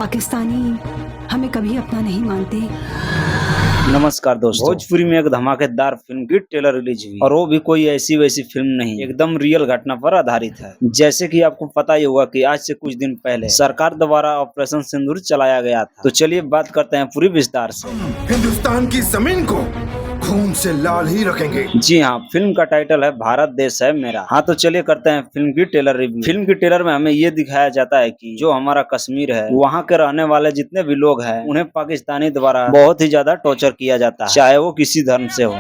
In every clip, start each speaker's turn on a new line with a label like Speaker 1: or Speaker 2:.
Speaker 1: पाकिस्तानी हमें कभी अपना नहीं मानते।
Speaker 2: नमस्कार दोस्तों, भोजपुरी में एक धमाकेदार फिल्म की ट्रेलर रिलीज हुई और वो भी कोई ऐसी वैसी फिल्म नहीं, एकदम रियल घटना पर आधारित है। जैसे कि आपको पता ही होगा कि आज से कुछ दिन पहले सरकार द्वारा ऑपरेशन सिंदूर चलाया गया था। तो चलिए बात करते हैं पूरी विस्तार से।
Speaker 3: हिंदुस्तान की जमीन को खून से लाल ही रखेंगे।
Speaker 2: जी हाँ, फिल्म का टाइटल है भारत देश है मेरा। हाँ तो चलिए करते हैं फिल्म की ट्रेलर रिव्यू। फिल्म की ट्रेलर में हमें ये दिखाया जाता है कि जो हमारा कश्मीर है, वहाँ के रहने वाले जितने भी लोग हैं, उन्हें पाकिस्तानी द्वारा बहुत ही ज्यादा टॉर्चर किया जाता है, चाहे वो किसी धर्म से हो।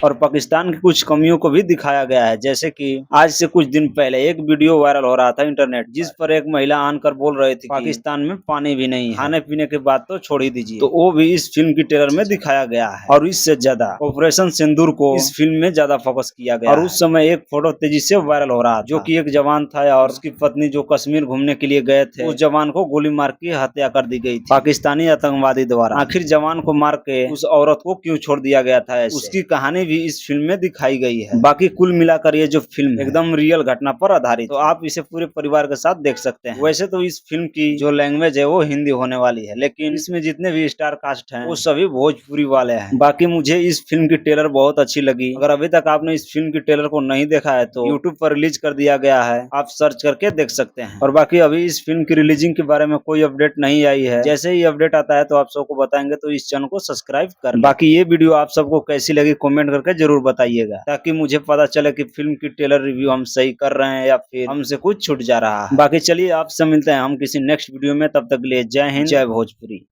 Speaker 2: और पाकिस्तान की कुछ कमियों को भी दिखाया गया है। जैसे कि आज से कुछ दिन पहले एक वीडियो वायरल हो रहा था इंटरनेट, जिस पर एक महिला आनकर बोल रही थी पाकिस्तान में पानी भी नहीं है, खाने पीने के बाद तो छोड़ ही दीजिए। तो वो भी इस फिल्म की ट्रेलर में दिखाया गया है। और इससे ज्यादा ऑपरेशन सिंदूर को इस फिल्म में ज्यादा फोकस किया गया। और उस समय एक फोटो तेजी से वायरल हो रहा था, जो कि एक जवान था और उसकी पत्नी जो कश्मीर घूमने के लिए गए थे, उस जवान को गोली मार के हत्या कर दी गई थी पाकिस्तानी आतंकवादी द्वारा। आखिर जवान को मार के उस औरत को क्यों छोड़ दिया गया था, उसकी कहानी भी इस फिल्म में दिखाई गई है। बाकी कुल मिलाकर ये जो फिल्म एकदम रियल घटना पर आधारित, तो आप इसे पूरे परिवार के साथ देख सकते हैं। वैसे तो इस फिल्म की जो लैंग्वेज है वो हिंदी होने वाली है, लेकिन इसमें जितने भी स्टार कास्ट हैं वो सभी भोजपुरी वाले हैं। बाकी मुझे इस फिल्म की ट्रेलर बहुत अच्छी लगी। अगर अभी तक आपने इस फिल्म की ट्रेलर को नहीं देखा है तो यूट्यूब पर रिलीज कर दिया गया है, आप सर्च करके देख सकते हैं। और बाकी अभी इस फिल्म की रिलीजिंग के बारे में कोई अपडेट नहीं आई है, जैसे ही अपडेट आता है तो आप सबको बताएंगे। तो इस चैनल को सब्सक्राइब कर। बाकी ये वीडियो आप सबको कैसी लगी कमेंट करके जरूर बताइएगा, ताकि मुझे पता चले कि फिल्म की ट्रेलर रिव्यू हम सही कर रहे हैं या फिर हमसे कुछ छूट जा रहा है। बाकी चलिए आपसे मिलते हैं हम किसी नेक्स्ट वीडियो में, तब तक के लिए जय हिंद जय भोजपुरी।